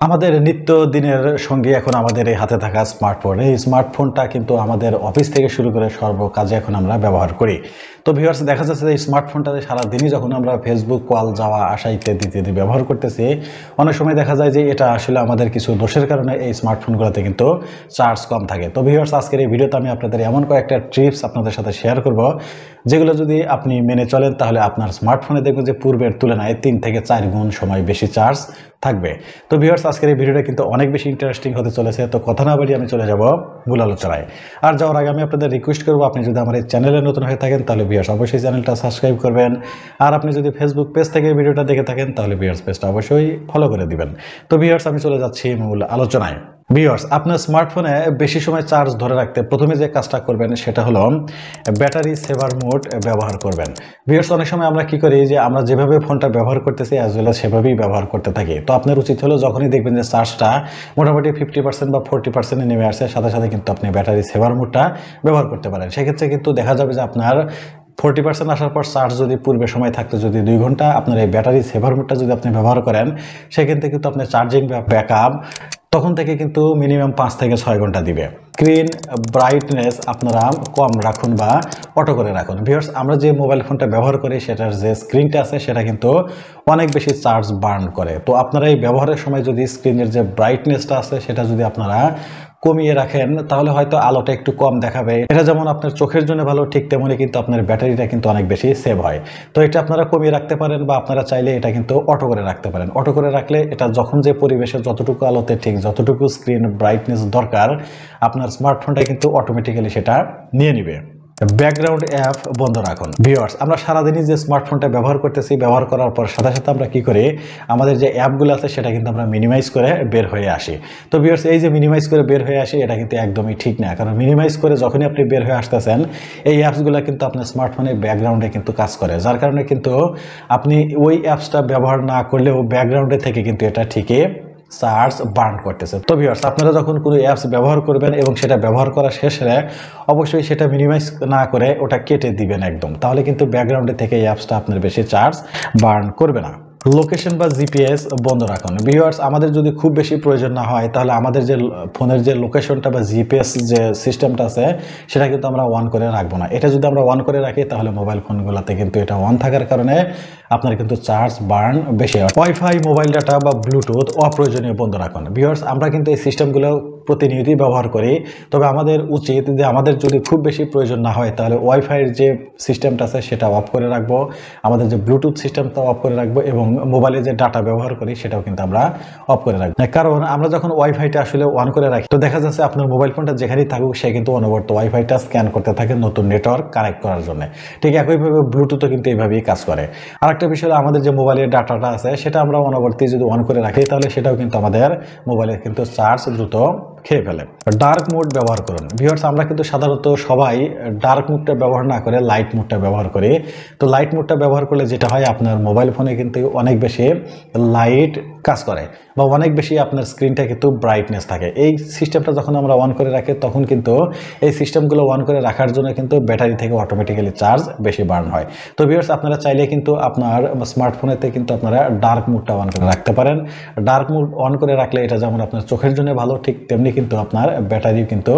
আমাদের নিত্যদিনের সঙ্গী এখন আমাদের এই হাতে থাকা স্মার্টফোন। এই স্মার্টফোনটা কিন্তু আমাদের অফিস থেকে শুরু করে সর্বকাজে এখন আমরা ব্যবহার করি। তো ভিউয়ার্স, দেখা যাচ্ছে যে এই স্মার্টফোনটাতে সারাদিনই যখন আমরা ফেসবুক, কল, যাওয়া আসা ইত্যাদি ব্যবহার করতেছি, অনেক সময় দেখা যায় যে এটা আসলে আমাদের কিছু দোষের কারণে এই স্মার্টফোনগুলোতে কিন্তু চার্জ কম থাকে। তো ভিউয়ার্স, আজকের এই ভিডিওতে আমি আপনাদের এমন কয়েকটা টিপস আপনাদের সাথে শেয়ার করব, যেগুলো যদি আপনি মেনে চলেন তাহলে আপনার স্মার্টফোনে দেখবেন যে পূর্বের তুলনায় 3 থেকে 4 গুণ সময় বেশি চার্জ থাকবে। তো ভিউয়ার্স, আজকের এই ভিডিওটা কিন্তু অনেক বেশি ইন্টারেস্টিং হতে চলেছে। তো কথা না বাড়িয়ে আমি চলে যাব মূল আলোচনায়। আর যাওয়ার আগে আমি আপনাদের রিকোয়েস্ট করবো, আপনি যদি আমার এই চ্যানেলে নতুন হয়ে থাকেন তাহলে ভিউয়ার্স অবশ্যই চ্যানেলটা সাবস্ক্রাইব করবেন। আর আপনি যদি ফেসবুক পেজ থেকে ভিডিওটা দেখে থাকেন তাহলে ভিউয়ার্স পেজটা অবশ্যই ফলো করে দিবেন। তো ভিউয়ার্স, আমি চলে যাচ্ছি মূল আলোচনায়। ভিউয়ার্স, আপনার স্মার্টফোনে বেশি সময় চার্জ ধরে রাখতে প্রথমে যে কাজটা করবেন সেটা হলো ব্যাটারি সেভার মোড ব্যবহার করবেন। ভিউয়ার্স, অনেক সময় আমরা কি করি যে আমরা যেভাবে ফোনটা ব্যবহার করতেছি অ্যাজ ওয়েল সেভাবেই ব্যবহার করতে থাকি। তো আপনার উচিত হলো যখনই দেখবেন যে চার্জটা মোটামুটি 50% বা 40% নেমে আসছে, সাথে সাথে কিন্তু আপনি ব্যাটারি সেভার মোডটা ব্যবহার করতে পারেন। সেক্ষেত্রে কিন্তু দেখা যাবে যে আপনার 40% আসার পর চার্জ যদি পূর্বে সময় থাকতে যদি 2 ঘন্টা, আপনার এই ব্যাটারি সেভার মোডটা যদি আপনি ব্যবহার করেন, সেক্ষেত্রে কিন্তু আপনার চার্জিং বা ব্যাকআপ তখন থেকে কিন্তু মিনিমাম 5 থেকে 6 ঘন্টা দিবে। স্ক্রিন ব্রাইটনেস আপনারা কম রাখুন বা অটো করে রাখুন। ভিউয়ার্স, আমরা যে মোবাইল ফোনটা ব্যবহার করি সেটার যে স্ক্রিনটা আছে সেটা কিন্তু অনেক বেশি চার্জ বার্ন করে। তো আপনারা এই ব্যবহারের সময় যদি স্ক্রিনের যে ব্রাইটনেসটা আছে সেটা যদি আপনারা কমিয়ে রাখেন তাহলে হয়তো আলোটা একটু কম দেখাবে। এটা যেমন আপনার চোখের জন্য ভালো, ঠিক তেমনই কিন্তু আপনার ব্যাটারিটা কিন্তু অনেক বেশি সেভ হয়। তো এটা আপনারা কমিয়ে রাখতে পারেন বা আপনারা চাইলে এটা কিন্তু অটো করে রাখতে পারেন। অটো করে রাখলে এটা যখন যে পরিবেশে যতটুকু আলোতে ঠিক যতটুকু স্ক্রিন ব্রাইটনেস দরকার, আপনার স্মার্টফোনটা কিন্তু অটোমেটিক্যালি সেটা নিয়ে নিবে। ব্যাকগ্রাউন্ড অ্যাপ বন্ধ রাখুন। ভিউয়ার্স, আমরা সারাদিনই যে স্মার্টফোনটা ব্যবহার করতেছি, ব্যবহার করার পর সাথে সাথে আমরা কি করি, আমাদের যে অ্যাপগুলো আছে সেটা কিন্তু আমরা মিনিমাইজ করে বের হয়ে আসি। তো ভিউয়ার্স, এই যে মিনিমাইজ করে বের হয়ে আসি এটা কিন্তু একদমই ঠিক না। কারণ মিনিমাইজ করে যখনই আপনি বের হয়ে আসতেছেন, এই অ্যাপসগুলো কিন্তু আপনার স্মার্টফোনের ব্যাকগ্রাউন্ডে কিন্তু কাজ করে, যার কারণে কিন্তু আপনি ওই অ্যাপসটা ব্যবহার না করলেও ব্যাকগ্রাউন্ডে থেকে কিন্তু এটা ঠিকই চার্জ বার্ন করতেছে। তো ভিউয়ার্স, আপনারা যখন কোনো অ্যাপস ব্যবহার করবেন এবং সেটা ব্যবহার করা শেষে অবশ্যই সেটা মিনিমাইজ না করে ওটা কেটে দিবেন একদম, তাহলে কিন্তু ব্যাকগ্রাউন্ডে থেকে এই অ্যাপসটা আপনার বেশি চার্জ বার্ন করবে না। লোকেশন বা জিপিএস বন্ধ রাখুন। ভিউয়ার্স, আমাদের যদি খুব বেশি প্রয়োজন না হয় তাহলে আমাদের যে ফোনের যে লোকেশনটা বা জিপিএস যে সিস্টেমটা আছে সেটা কিন্তু আমরা অন করে রাখবো না। এটা যদি আমরা অন করে রাখি তাহলে মোবাইল ফোনগুলোতে কিন্তু এটা অন থাকার কারণে আপনার কিন্তু চার্জ বার্ন বেশি হয়। ওয়াইফাই, মোবাইল ডাটা বা ব্লুটুথ অপ্রয়োজনীয় বন্ধ রাখুন। ভিউয়ার্স, আমরা কিন্তু এই সিস্টেমগুলো প্রতিনিয়তই ব্যবহার করি, তবে আমাদের উচিত যে আমাদের যদি খুব বেশি প্রয়োজন না হয় তাহলে ওয়াইফাইয়ের যে সিস্টেমটা আছে সেটা অফ করে রাখবো, আমাদের যে ব্লুটুথ সিস্টেমটা অফ করে রাখবো এবং মোবাইলে যে ডাটা ব্যবহার করি সেটাও কিন্তু আমরা অফ করে রাখবো। কারণ আমরা যখন ওয়াইফাইটা আসলে অন করে রাখি তো দেখা যাচ্ছে আপনার মোবাইল ফোনটা যেখানেই থাকুক সে কিন্তু অনবরত ওয়াইফাইটা স্ক্যান করতে থাকে নতুন নেটওয়ার্ক কানেক্ট করার জন্য। ঠিক একইভাবে ব্লুটুথও কিন্তু এইভাবেই কাজ করে। আরেকটা বিষয় হলো আমাদের যে মোবাইলের ডাটাটা আছে সেটা আমরা অনবরত যদি অন করে রাখি তাহলে সেটাও কিন্তু আমাদের মোবাইলের কিন্তু চার্জ দ্রুত খেয়ে ফেলে। ডার্ক মোড ব্যবহার করুন। ভিউয়ার্স, আমরা কিন্তু সাধারণত সবাই ডার্ক মোডটা ব্যবহার না করে লাইট মোডটা ব্যবহার করি। তো লাইট মোডটা ব্যবহার করলে যেটা হয়, আপনার মোবাইল ফোনে কিন্তু অনেক বেশি লাইট কাজ করে বা অনেক বেশি আপনার স্ক্রিনটা কিন্তু ব্রাইটনেস থাকে। এই সিস্টেমটা যখন আমরা অন করে রাখি তখন কিন্তু এই সিস্টেমগুলো অন করে রাখার জন্য কিন্তু ব্যাটারি থেকে অটোমেটিক্যালি চার্জ বেশি বার্ন হয়। তো ভিউয়ার্স, আপনারা চাইলে কিন্তু আপনার স্মার্টফোনেতে কিন্তু আপনারা ডার্ক মোডটা অন করে রাখতে পারেন। ডার্ক মোড অন করে রাখলে এটা যেমন আপনার চোখের জন্য ভালো, ঠিক তেমনি কিন্তু আপনার ব্যাটারিও কিন্তু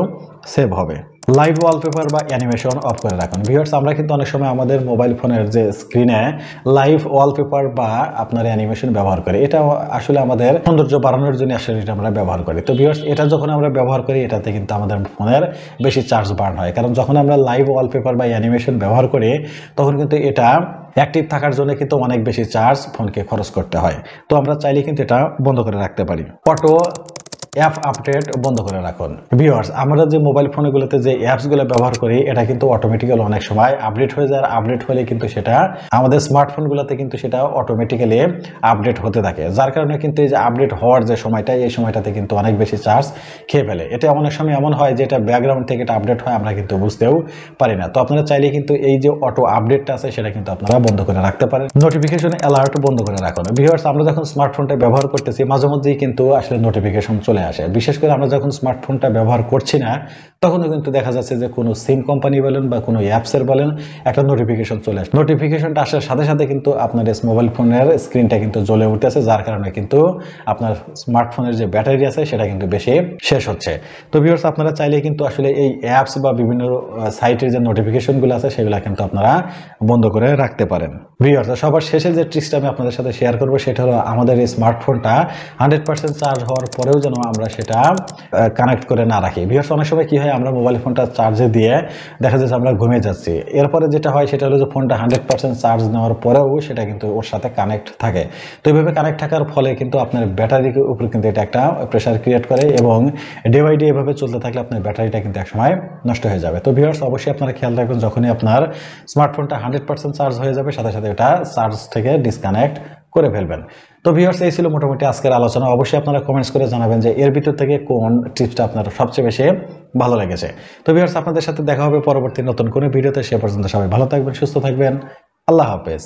সেভ হবে। লাইভ ওয়ালপেপার বা অ্যানিমেশন অফ করে রাখুন। ভিউয়ার্স, আমরা কিন্তু অনেক সময় আমাদের মোবাইল ফোনের যে স্ক্রিনে লাইভ ওয়ালপেপার বা আপনার অ্যানিমেশন ব্যবহার করি। এটা আসলে আমাদের সৌন্দর্য বাড়ানোর জন্য আসলে এটা আমরা ব্যবহার করি। তো ভিউয়ার্স, এটা যখন আমরা ব্যবহার করি এটাতে কিন্তু আমাদের ফোনের বেশি চার্জ বার্ন হয়, কারণ যখন আমরা লাইভ ওয়ালপেপার বা অ্যানিমেশন ব্যবহার করি তখন কিন্তু এটা অ্যাক্টিভ থাকার জন্য কিন্তু অনেক বেশি চার্জ ফোনকে খরচ করতে হয়। তো আমরা চাইলে কিন্তু এটা বন্ধ করে রাখতে পারি। অটো অ্যাপ আপডেট বন্ধ করে রাখুন। ভিউয়ার্স, আমরা যে মোবাইল ফোনগুলোতে যে অ্যাপসগুলো ব্যবহার করি এটা কিন্তু অটোমেটিক্যালি অনেক সময় আপডেট হয়ে যায়। আপডেট হলে কিন্তু সেটা আমাদের স্মার্টফোনগুলোতে কিন্তু সেটা অটোমেটিক্যালি আপডেট হতে থাকে, যার কারণে কিন্তু এই যে আপডেট হওয়ার যে সময়টা এই সময়টাতে কিন্তু অনেক বেশি চার্জ খেয়ে ফেলে। এটা অনেক সময় এমন হয় যে এটা ব্যাকগ্রাউন্ড থেকে এটা আপডেট হয়, আমরা কিন্তু বুঝতেও পারি না। তো আপনারা চাইলে কিন্তু এই যে অটো আপডেটটা আছে সেটা কিন্তু আপনারা বন্ধ করে রাখতে পারেন। নোটিফিকেশন অ্যালার্ট বন্ধ করে রাখুন। ভিউয়ার্স, আমরা যখন স্মার্টফোনটা ব্যবহার করতেছি মাঝে মধ্যেই কিন্তু আসলে নোটিফিকেশন চলে চলে আসে। বিশেষ করে আমরা যখন স্মার্টফোনটা ব্যবহার করছি না তখনও কিন্তু দেখা যাচ্ছে যে কোনো সিম কোম্পানি বলেন বা কোনো অ্যাপসের বলেন একটা নোটিফিকেশন চলে আসে। নোটিফিকেশনটা আসার সাথে সাথে কিন্তু আপনার মোবাইল ফোনের স্ক্রিনটা কিন্তু জ্বলে উঠতেছে, যার কারণে কিন্তু আপনার স্মার্টফোনের যে ব্যাটারি আছে সেটা কিন্তু বেশি শেষ হচ্ছে। তো ভিউয়ার্স, আপনারা চাইলে কিন্তু আসলে এই অ্যাপস বা বিভিন্ন সাইটের যে নোটিফিকেশনগুলো আছে সেগুলো কিন্তু আপনারা বন্ধ করে রাখতে পারেন। ভিউয়ার্স, সবার শেষে যে ট্রিক্সটা আমি আপনাদের সাথে শেয়ার করবো সেটা হলো আমাদের এই স্মার্টফোনটা 100% চার্জ হওয়ার পরেও যেন আমরা সেটা কানেক্ট করে না রাখি। ভিউয়ার্স, অনেক সময় কি হয়, আমরা মোবাইল ফোনটা চার্জে দিয়ে দেখা যাচ্ছে আমরা ঘুমিয়ে যাচ্ছি, এরপরে যেটা হয় সেটা হলো যে ফোনটা 100% চার্জ নেওয়ার পরেও সেটা কিন্তু ওর সাথে কানেক্ট থাকে। তো এইভাবে কানেক্ট থাকার ফলে কিন্তু আপনার ব্যাটারির উপর কিন্তু এটা একটা প্রেশার ক্রিয়েট করে এবং ডে বাই ডে এভাবে চলতে থাকলে আপনার ব্যাটারিটা কিন্তু একসময় নষ্ট হয়ে যাবে। তো ভিউয়ার্স, অবশ্যই আপনারা খেয়াল রাখবেন যখনই আপনার স্মার্টফোনটা 100% চার্জ হয়ে যাবে সাথে সাথে এটা চার্জ থেকে ডিসকানেক্ট করে ফেলবেন। তো ভিউয়ার্স, এই ছিল মোটামুটি আজকের আলোচনা। অবশ্যই আপনারা কমেন্টস করে জানাবেন যে এর ভিতর থেকে কোন টিপসটা আপনার সবচেয়ে বেশি ভালো লেগেছে। তো ভিউয়ার্স, আপনাদের সাথে দেখা হবে পরবর্তী নতুন কোনো ভিডিওতে। সে পর্যন্ত সবাই ভালো থাকবেন, সুস্থ থাকবেন। আল্লাহ হাফেজ।